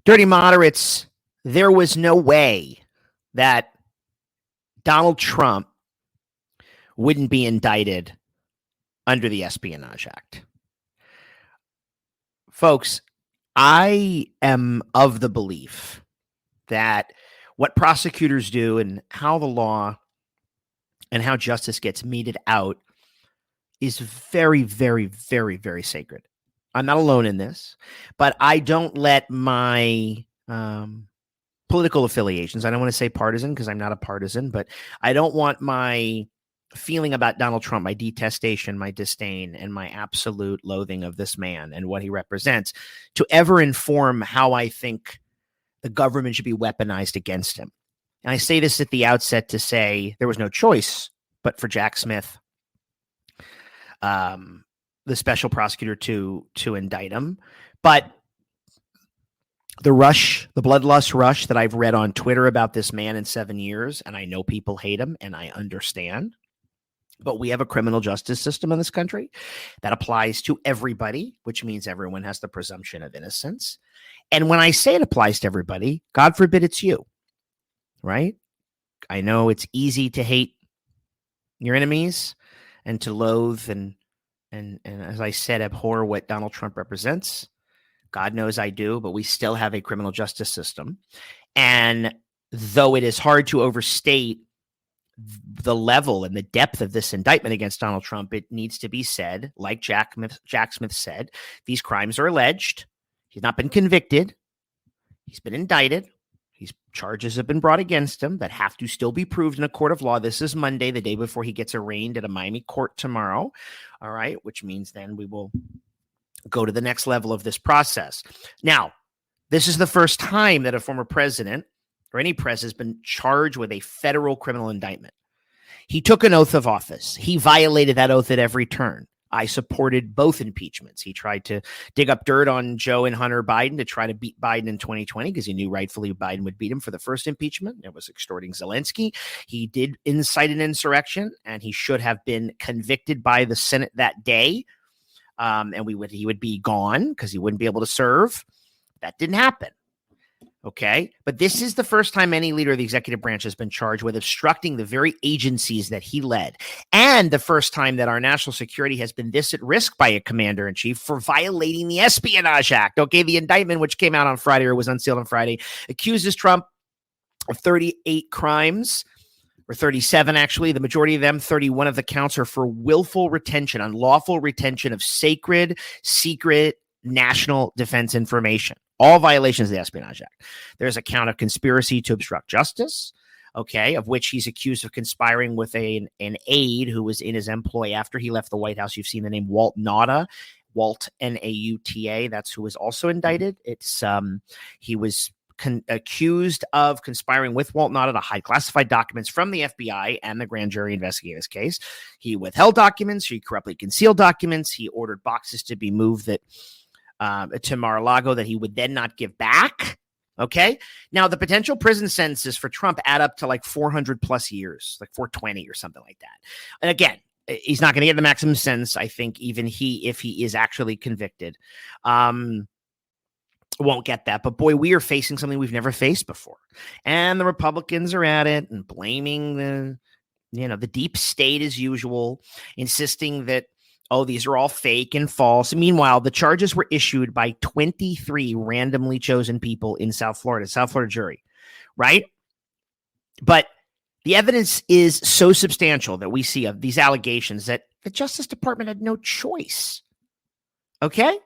Dirty moderates, there was no way that Donald Trump wouldn't be indicted under the Espionage Act. Folks, I am of the belief that what prosecutors do and how the law and how justice gets meted out is very, very, very, very sacred. I'm not alone in this, but I don't let my political affiliations, I don't want to say partisan because I'm not a partisan, but I don't want my feeling about Donald Trump, my detestation, my disdain, and my absolute loathing of this man and what he represents to ever inform how I think the government should be weaponized against him. And I say this at the outset to say there was no choice but for Jack Smith, the special prosecutor, to indict him. But the bloodlust rush that I've read on Twitter about this man in 7 years, and I know people hate him, and I understand, but we have a criminal justice system in this country that applies to everybody, which means everyone has the presumption of innocence. And when I say it applies to everybody, God forbid it's you, right? I know it's easy to hate your enemies and to loathe and as I said, abhor what Donald Trump represents. God knows I do, but we still have a criminal justice system. And though it is hard to overstate the level and the depth of this indictment against Donald Trump, it needs to be said, like Jack Smith said, these crimes are alleged. He's not been convicted. He's been indicted. Charges have been brought against him that have to still be proved in a court of law. This is Monday, the day before he gets arraigned at a Miami court tomorrow. All right, which means then we will go to the next level of this process. Now, this is the first time that a former president or any president has been charged with a federal criminal indictment. He took an oath of office. He violated that oath at every turn. I supported both impeachments. He tried to dig up dirt on Joe and Hunter Biden to try to beat Biden in 2020 because he knew rightfully Biden would beat him for the first impeachment. It was extorting Zelensky. He did incite an insurrection, and he should have been convicted by the Senate that day. And he would be gone because he wouldn't be able to serve. That didn't happen. Okay. But this is the first time any leader of the executive branch has been charged with obstructing the very agencies that he led. And the first time that our national security has been this at risk by a commander in chief for violating the Espionage Act. Okay. The indictment, which came out on Friday or was unsealed on Friday, accuses Trump of 38 crimes, or 37 actually. The majority of them, 31 of the counts, are for willful retention, unlawful retention of sacred, secret national defense information. All violations of the Espionage Act. There's a count of conspiracy to obstruct justice, okay, of which he's accused of conspiring with an aide who was in his employ after he left the White House. You've seen the name Walt Nauta, Walt Nauta. That's who was also indicted. It's he was accused of conspiring with Walt Nauta to hide classified documents from the FBI and the grand jury investigating this case. He withheld documents. He corruptly concealed documents. He ordered boxes to be moved to Mar-a-Lago that he would then not give back. Okay. Now, the potential prison sentences for Trump add up to like 400 plus years, like 420 or something like that. And again, he's not going to get the maximum sentence. I think even if he is actually convicted, won't get that. But boy, we are facing something we've never faced before. And the Republicans are at it and blaming the deep state as usual, insisting that, oh, these are all fake and false. Meanwhile, the charges were issued by 23 randomly chosen people in South Florida jury, right? But the evidence is so substantial that we see of these allegations that the Justice Department had no choice. Okay?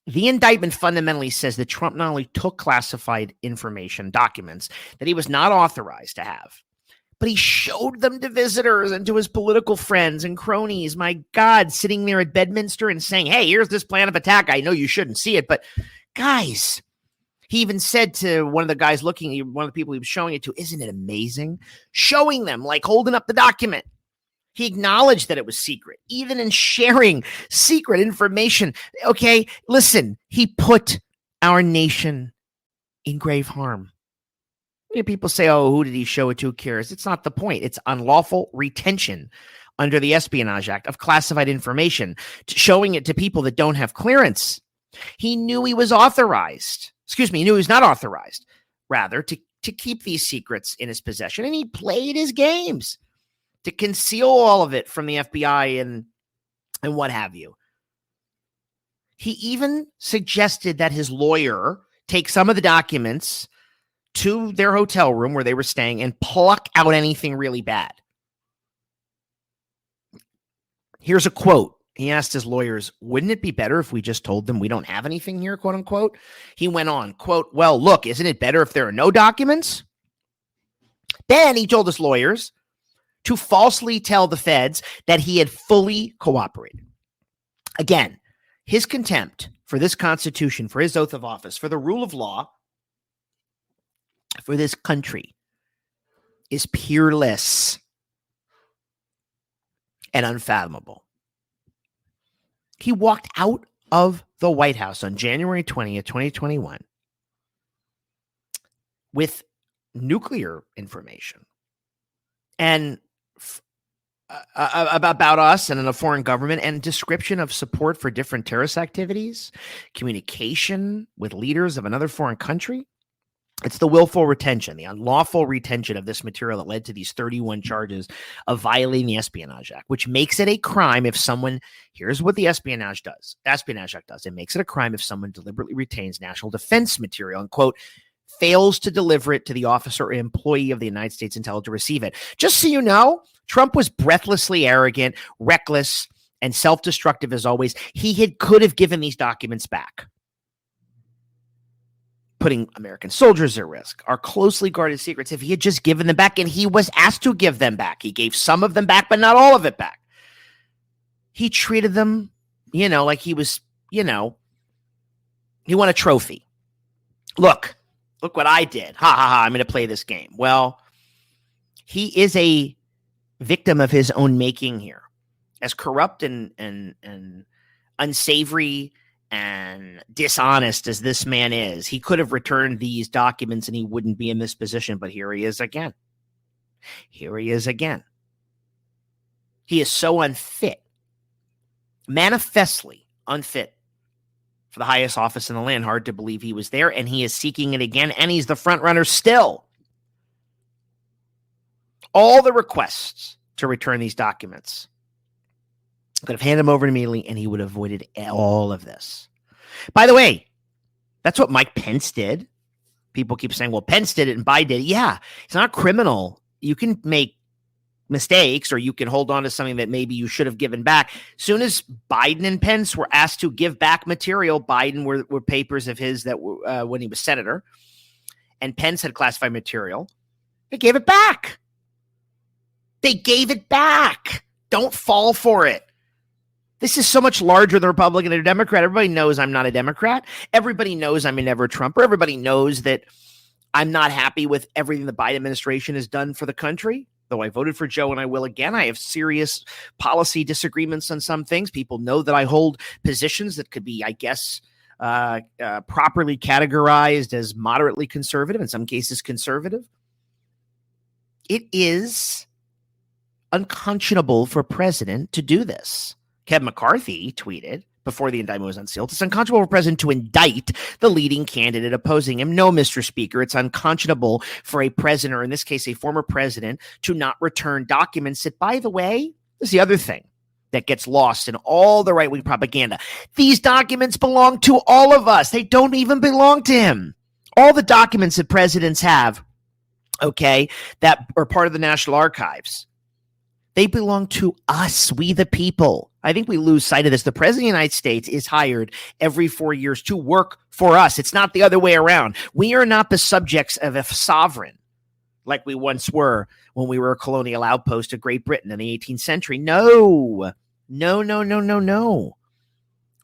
The indictment fundamentally says that Trump not only took classified information, documents, that he was not authorized to have, but he showed them to visitors and to his political friends and cronies. My God, sitting there at Bedminster and saying, hey, here's this plan of attack. I know you shouldn't see it, but guys, he even said to one of the guys one of the people he was showing it to, isn't it amazing? Showing them, like holding up the document. He acknowledged that it was secret, even in sharing secret information. Okay, listen, he put our nation in grave harm. People say, oh, who did he show it to? Who cares? It's not the point. It's unlawful retention under the Espionage Act of classified information, showing it to people that don't have clearance. He knew he was authorized. He knew he was not authorized, rather, to keep these secrets in his possession. And he played his games to conceal all of it from the FBI and what have you. He even suggested that his lawyer take some of the documents to their hotel room where they were staying and pluck out anything really bad. Here's a quote. He asked his lawyers, wouldn't it be better if we just told them we don't have anything here, quote unquote? He went on, quote, well, look, isn't it better if there are no documents? Then he told his lawyers to falsely tell the feds that he had fully cooperated. Again, his contempt for this Constitution, for his oath of office, for the rule of law, for this country is peerless and unfathomable. He walked out of the White House on January 20th, 2021 with nuclear information and about us and in a foreign government, and description of support for different terrorist activities, communication with leaders of another foreign country. It's the willful retention, the unlawful retention of this material that led to these 31 charges of violating the Espionage Act, which makes it a crime if someone, here's what the Espionage Act does. It makes it a crime if someone deliberately retains national defense material and, quote, fails to deliver it to the officer or employee of the United States entitled to receive it. Just so you know, Trump was breathlessly arrogant, reckless, and self-destructive as always. He could have given these documents back, putting American soldiers at risk, our closely guarded secrets, if he had just given them back, and he was asked to give them back. He gave some of them back, but not all of it back. He treated them, like he was, he won a trophy. Look what I did. Ha, ha, ha, I'm going to play this game. Well, he is a victim of his own making here. As corrupt and unsavory and dishonest as this man is, he could have returned these documents and he wouldn't be in this position, but here he is again. He is so unfit, manifestly unfit for the highest office in the land. Hard to believe he was there, and he is seeking it again, and he's the front runner still. All the requests to return these documents could have handed them over immediately, and he would have avoided all of this. By the way, that's what Mike Pence did. People keep saying, well, Pence did it and Biden did it. Yeah, it's not criminal. You can make mistakes, or you can hold on to something that maybe you should have given back. As soon as Biden and Pence were asked to give back material, Biden were papers of his that were when he was senator, and Pence had classified material. They gave it back. Don't fall for it. This is so much larger than Republican or Democrat. Everybody knows I'm not a Democrat. Everybody knows I'm a never Trumper. Everybody knows that I'm not happy with everything the Biden administration has done for the country. Though I voted for Joe and I will again, I have serious policy disagreements on some things. People know that I hold positions that could be, I guess, properly categorized as moderately conservative, in some cases conservative. It is unconscionable for a president to do this. Kevin McCarthy tweeted before the indictment was unsealed, it's unconscionable for a president to indict the leading candidate opposing him. No, Mr. Speaker, it's unconscionable for a president, or in this case, a former president, to not return documents that, by the way, this is the other thing that gets lost in all the right-wing propaganda. These documents belong to all of us. They don't even belong to him. All the documents that presidents have, okay, that are part of the National Archives, they belong to us, we the people. I think we lose sight of this. The president of the United States is hired every 4 years to work for us. It's not the other way around. We are not the subjects of a sovereign like we once were when we were a colonial outpost of Great Britain in the 18th century. No.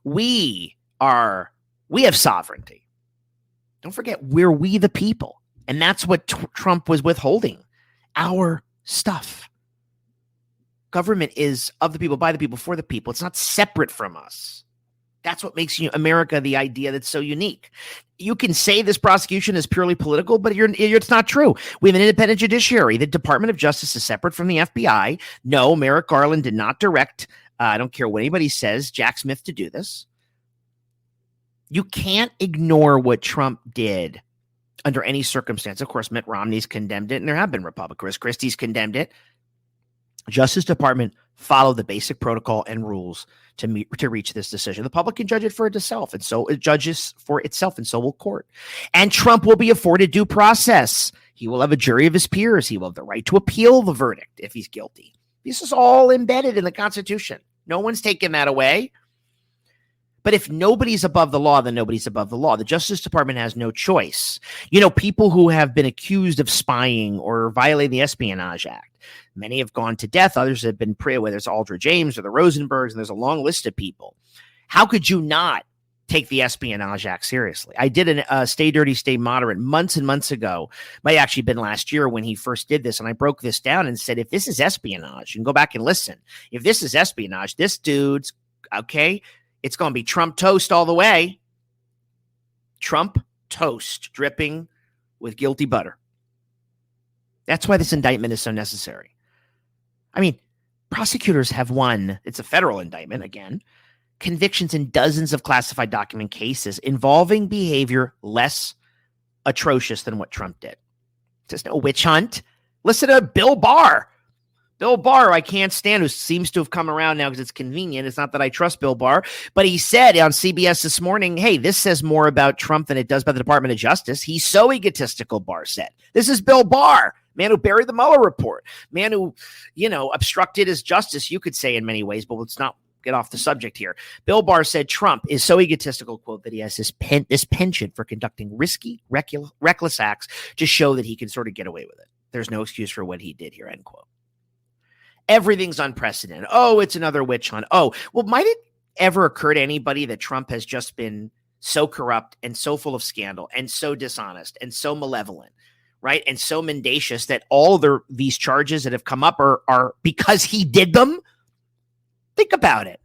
We have sovereignty. Don't forget, we the people. And that's what Trump was withholding, our stuff. Government is of the people, by the people, for the people. It's not separate from us. That's what makes America the idea that's so unique. You can say this prosecution is purely political, but it's not true. We have an independent judiciary. The Department of Justice is separate from the FBI. No, Merrick Garland did not direct, I don't care what anybody says, Jack Smith to do this. You can't ignore what Trump did under any circumstance. Of course, Mitt Romney's condemned it, and there have been Republicans. Chris Christie's condemned it. Justice Department followed the basic protocol and rules to reach this decision. The public can judge it for itself, and so it judges for itself, and so will court. And Trump will be afforded due process. He will have a jury of his peers. He will have the right to appeal the verdict if he's guilty. This is all embedded in the Constitution. No one's taken that away. But if nobody's above the law, then nobody's above the law. The Justice Department has no choice. You know, people who have been accused of spying or violating the Espionage Act, many have gone to death. Others have been whether it's Aldrich Ames or the Rosenbergs, and there's a long list of people. How could you not take the Espionage Act seriously? I did a Stay Dirty, Stay Moderate months and months ago. Might actually been last year when he first did this, and I broke this down and said, if this is espionage, and go back and listen, if this is espionage, this dude's, okay, it's going to be Trump toast all the way. Trump toast dripping with guilty butter. That's why this indictment is so necessary. I mean, prosecutors have won, it's a federal indictment again, convictions in dozens of classified document cases involving behavior less atrocious than what Trump did. There's no witch hunt. Listen to Bill Barr. Bill Barr, I can't stand, who seems to have come around now because it's convenient. It's not that I trust Bill Barr, but he said on CBS this morning, hey, this says more about Trump than it does about the Department of Justice. He's so egotistical, Barr said. This is Bill Barr, man who buried the Mueller report, man who, obstructed his justice, you could say in many ways, but let's not get off the subject here. Bill Barr said Trump is so egotistical, quote, that he has this penchant for conducting risky, reckless acts to show that he can sort of get away with it. There's no excuse for what he did here, end quote. Everything's unprecedented. Oh, it's another witch hunt. Oh, well, might it ever occur to anybody that Trump has just been so corrupt and so full of scandal and so dishonest and so malevolent, right? And so mendacious that all these charges that have come up are because he did them? Think about it.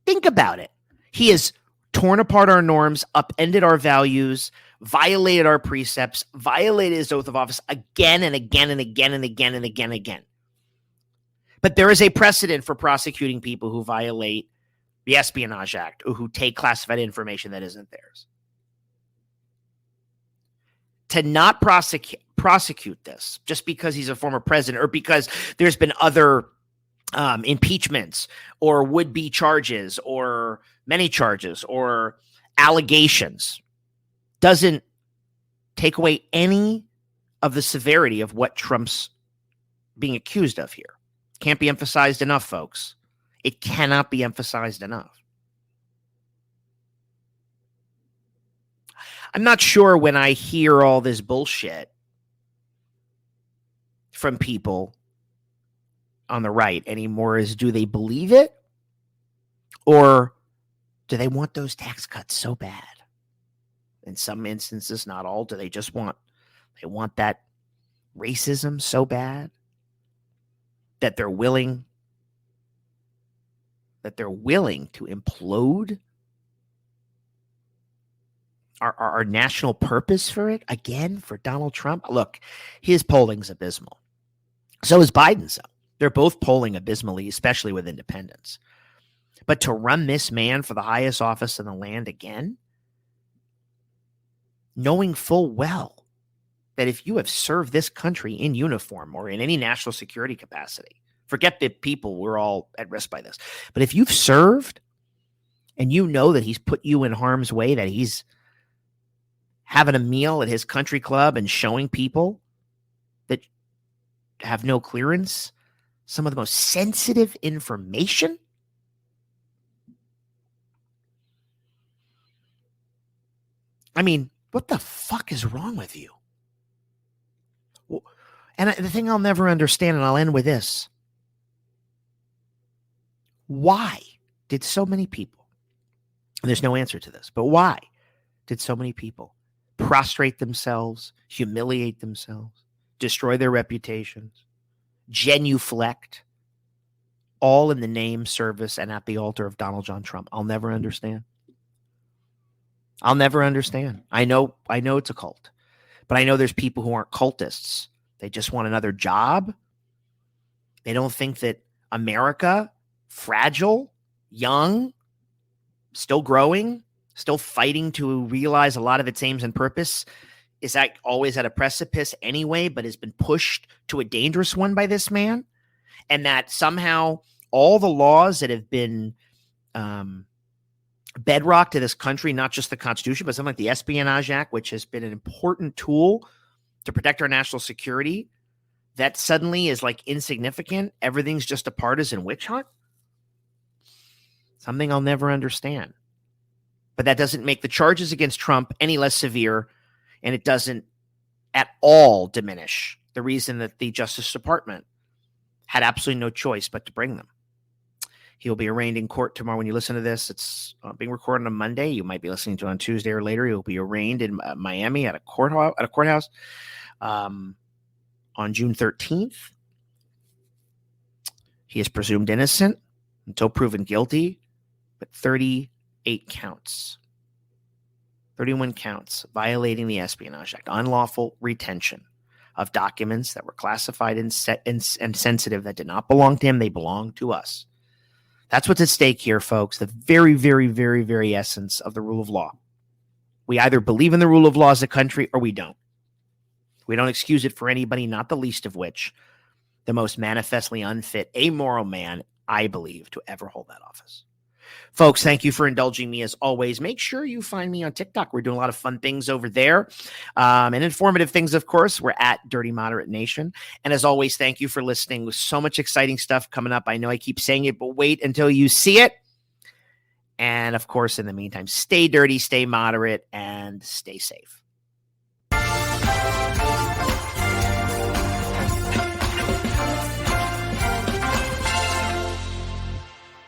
Think about it. He has torn apart our norms, upended our values, violated our precepts, violated his oath of office again and again and again and again and again and again. But there is a precedent for prosecuting people who violate the Espionage Act or who take classified information that isn't theirs. To not prosecute this just because he's a former president or because there's been other impeachments or would-be charges or many charges or allegations doesn't take away any of the severity of what Trump's being accused of here. Can't be emphasized enough, folks. It cannot be emphasized enough. I'm not sure when I hear all this bullshit from people on the right anymore is, do they believe it? Or do they want those tax cuts so bad? In some instances, not all, do they want that racism so bad that they're willing to implode our national purpose for it again for Donald Trump? Look, his polling's abysmal. So is Biden's. They're both polling abysmally, especially with independents. But to run this man for the highest office in the land again, knowing full well that if you have served this country in uniform or in any national security capacity, forget the people, we're all at risk by this, but if you've served and you know that he's put you in harm's way, that he's having a meal at his country club and showing people that have no clearance some of the most sensitive information, I mean, what the fuck is wrong with you? And the thing I'll never understand, and I'll end with this. Why did so many people, and there's no answer to this, but why did so many people prostrate themselves, humiliate themselves, destroy their reputations, genuflect, all in the name, service, and at the altar of Donald John Trump? I'll never understand. I'll never understand. I know it's a cult, but I know there's people who aren't cultists. They just want another job. They don't think that America, fragile, young, still growing, still fighting to realize a lot of its aims and purpose, is that always at a precipice anyway, but has been pushed to a dangerous one by this man. And that somehow all the laws that have been bedrock to this country, not just the Constitution, but something like the Espionage Act, which has been an important tool to protect our national security, that suddenly is like insignificant. Everything's just a partisan witch hunt. Something I'll never understand. But that doesn't make the charges against Trump any less severe, and it doesn't at all diminish the reason that the Justice Department had absolutely no choice but to bring them. He'll be arraigned in court tomorrow. When you listen to this, it's being recorded on Monday. You might be listening to it on Tuesday or later. He'll be arraigned in Miami at a courthouse on June 13th. He is presumed innocent until proven guilty, but 38 counts. 31 counts violating the Espionage Act, unlawful retention of documents that were classified and sensitive, that did not belong to him. They belong to us. That's what's at stake here, folks. The very, very, very, very essence of the rule of law. We either believe in the rule of law as a country or we don't. We don't excuse it for anybody, not the least of which the most manifestly unfit, amoral man, I believe, to ever hold that office. Folks, thank you for indulging me as always. Make sure you find me on TikTok. We're doing a lot of fun things over there and informative things, of course. We're at Dirty Moderate Nation. And as always, thank you for listening. With so much exciting stuff coming up. I know I keep saying it, but wait until you see it. And of course, in the meantime, stay dirty, stay moderate, and stay safe.